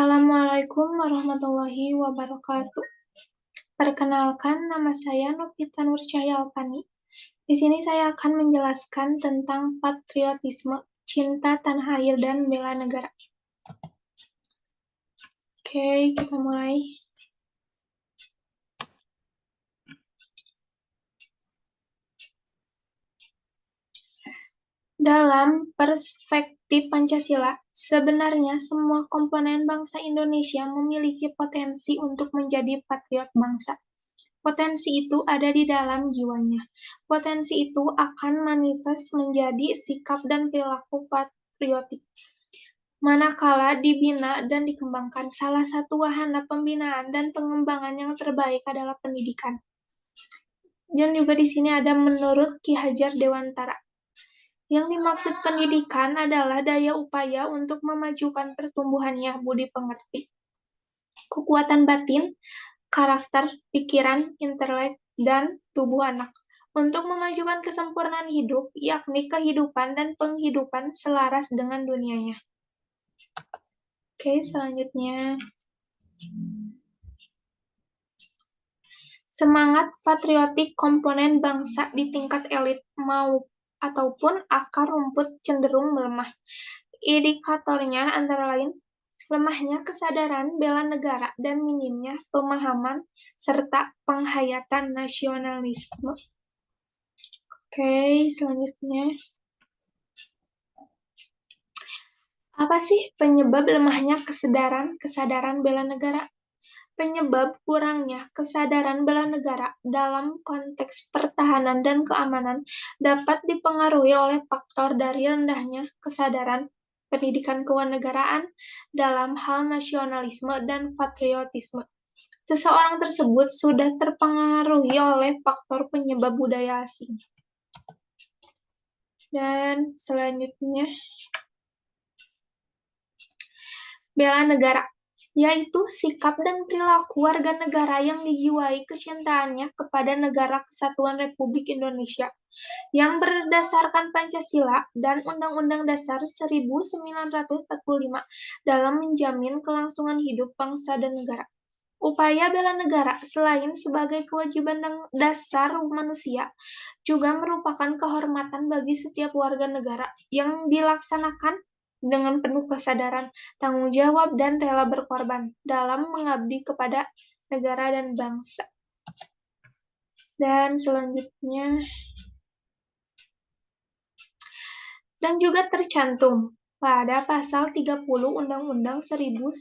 Assalamualaikum warahmatullahi wabarakatuh. Perkenalkan, nama saya Novita Nur Cahya Alfani. Di sini saya akan menjelaskan tentang patriotisme, cinta tanah air, dan bela negara. Oke, kita mulai. Dalam perspektif Pancasila, sebenarnya semua komponen bangsa Indonesia memiliki potensi untuk menjadi patriot bangsa. Potensi itu ada di dalam jiwanya. Potensi itu akan manifest menjadi sikap dan perilaku patriotik. Manakala dibina dan dikembangkan, salah satu wahana pembinaan dan pengembangan yang terbaik adalah pendidikan. Dan juga di sini ada menurut Ki Hajar Dewantara. Yang dimaksud pendidikan adalah daya upaya untuk memajukan pertumbuhannya budi pengerti, kekuatan batin, karakter, pikiran, intelek, dan tubuh anak untuk memajukan kesempurnaan hidup, yakni kehidupan dan penghidupan selaras dengan dunianya. Oke, selanjutnya. Semangat patriotik komponen bangsa di tingkat elit ataupun akar rumput cenderung melemah. Indikatornya antara lain lemahnya kesadaran bela negara dan minimnya pemahaman serta penghayatan nasionalisme. Oke, selanjutnya. Apa sih penyebab lemahnya kesadaran bela negara? Penyebab kurangnya kesadaran bela negara dalam konteks pertahanan dan keamanan dapat dipengaruhi oleh faktor dari rendahnya kesadaran pendidikan kewarganegaraan dalam hal nasionalisme dan patriotisme. Seseorang tersebut sudah terpengaruhi oleh faktor penyebab budaya asing. Dan selanjutnya, bela negara, yaitu sikap dan perilaku warga negara yang dijiwai kecintaannya kepada Negara Kesatuan Republik Indonesia yang berdasarkan Pancasila dan Undang-Undang Dasar 1945 dalam menjamin kelangsungan hidup bangsa dan negara. Upaya bela negara selain sebagai kewajiban dasar manusia, juga merupakan kehormatan bagi setiap warga negara yang dilaksanakan dengan penuh kesadaran, tanggung jawab, dan rela berkorban dalam mengabdi kepada negara dan bangsa. Dan selanjutnya, dan juga tercantum pada pasal 30 Undang-Undang 1945,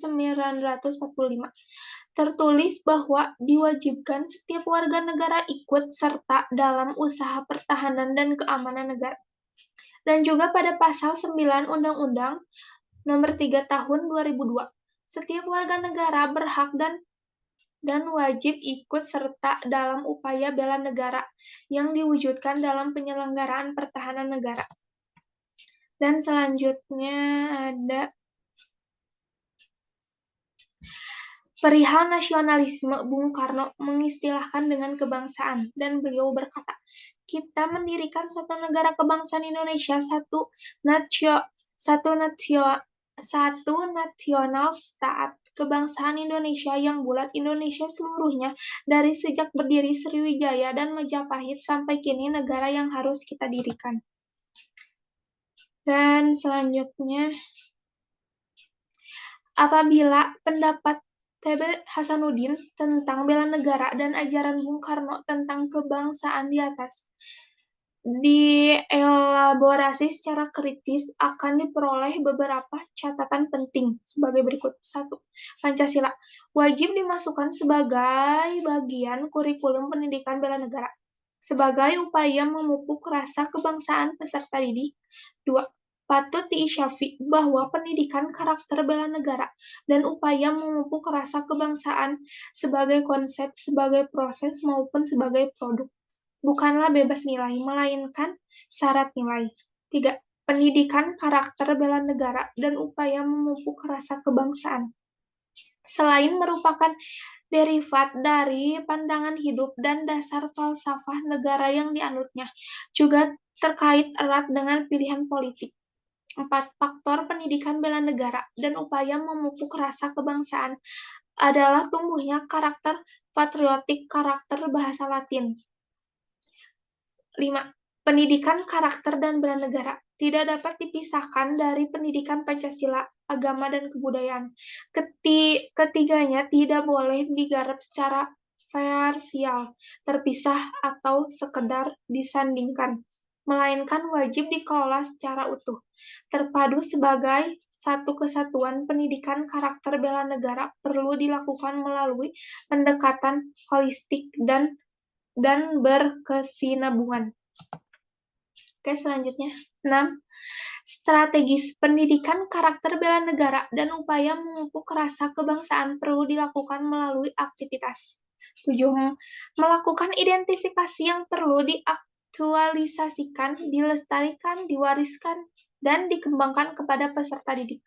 tertulis bahwa diwajibkan setiap warga negara ikut serta dalam usaha pertahanan dan keamanan negara. Dan juga pada pasal 9 Undang-Undang Nomor 3 Tahun 2002, setiap warga negara berhak dan wajib ikut serta dalam upaya bela negara yang diwujudkan dalam penyelenggaraan pertahanan negara. Dan selanjutnya ada perihal nasionalisme. Bung Karno mengistilahkan dengan kebangsaan, dan beliau berkata, kita mendirikan satu negara kebangsaan Indonesia, satu nasional stat kebangsaan Indonesia yang bulat, Indonesia seluruhnya, dari sejak berdiri Sriwijaya dan Majapahit sampai kini negara yang harus kita dirikan. Dan selanjutnya, apabila pendapat T.B. Hasanuddin tentang bela negara dan ajaran Bung Karno tentang kebangsaan di atas dielaborasi secara kritis, akan diperoleh beberapa catatan penting sebagai berikut. 1. Pancasila wajib dimasukkan sebagai bagian kurikulum pendidikan bela negara sebagai upaya memupuk rasa kebangsaan peserta didik. 2. Patut diisyafi bahwa pendidikan karakter bela negara dan upaya memupuk rasa kebangsaan sebagai konsep, sebagai proses, maupun sebagai produk bukanlah bebas nilai, melainkan syarat nilai. 3. Pendidikan karakter bela negara dan upaya memupuk rasa kebangsaan selain merupakan derivat dari pandangan hidup dan dasar falsafah negara yang dianutnya, juga terkait erat dengan pilihan politik. 4. Faktor pendidikan bela negara dan upaya memupuk rasa kebangsaan adalah tumbuhnya karakter patriotik karakter bahasa Latin. 5. Pendidikan karakter dan bela negara tidak dapat dipisahkan dari pendidikan Pancasila, agama, dan kebudayaan. Ketiganya tidak boleh digarap secara parsial, terpisah, atau sekedar disandingkan, melainkan wajib dikelola secara utuh, terpadu sebagai satu kesatuan. Pendidikan karakter bela negara perlu dilakukan melalui pendekatan holistik dan berkesinambungan. Oke, selanjutnya. 6. Strategis pendidikan karakter bela negara dan upaya memupuk rasa kebangsaan perlu dilakukan melalui aktivitas. 7. Melakukan identifikasi yang perlu diaktualisasikan, dilestarikan, diwariskan, dan dikembangkan kepada peserta didik.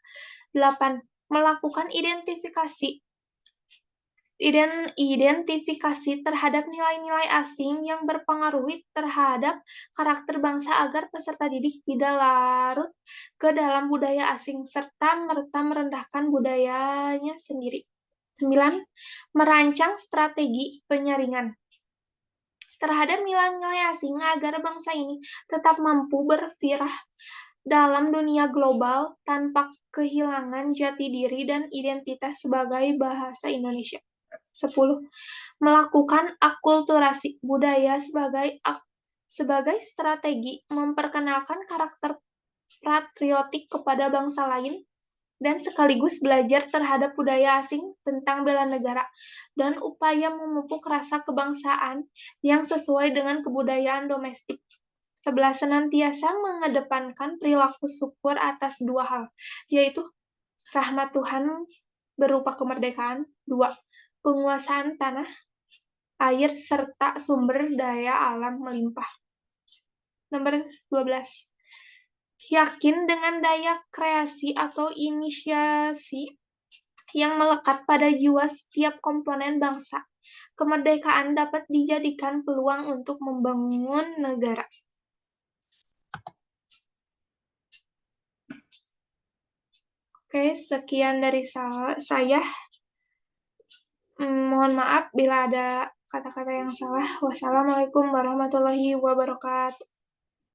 8. Melakukan identifikasi terhadap nilai-nilai asing yang berpengaruh terhadap karakter bangsa agar peserta didik tidak larut ke dalam budaya asing serta merta merendahkan budayanya sendiri. 9. Merancang strategi penyaringan terhadap nilai-nilai asing agar bangsa ini tetap mampu berfirah dalam dunia global tanpa kehilangan jati diri dan identitas sebagai bahasa Indonesia. 10. Melakukan akulturasi budaya sebagai strategi memperkenalkan karakter patriotik kepada bangsa lain dan sekaligus belajar terhadap budaya asing tentang bela negara dan upaya memupuk rasa kebangsaan yang sesuai dengan kebudayaan domestik. 11. Senantiasa mengedepankan perilaku syukur atas dua hal, yaitu rahmat Tuhan berupa kemerdekaan. 2. Penguasaan tanah, air, serta sumber daya alam melimpah. Nomor 12. Yakin dengan daya kreasi atau inisiasi yang melekat pada jiwa setiap komponen bangsa. Kemerdekaan dapat dijadikan peluang untuk membangun negara. Oke, sekian dari saya. Mohon maaf bila ada kata-kata yang salah. Wassalamualaikum warahmatullahi wabarakatuh.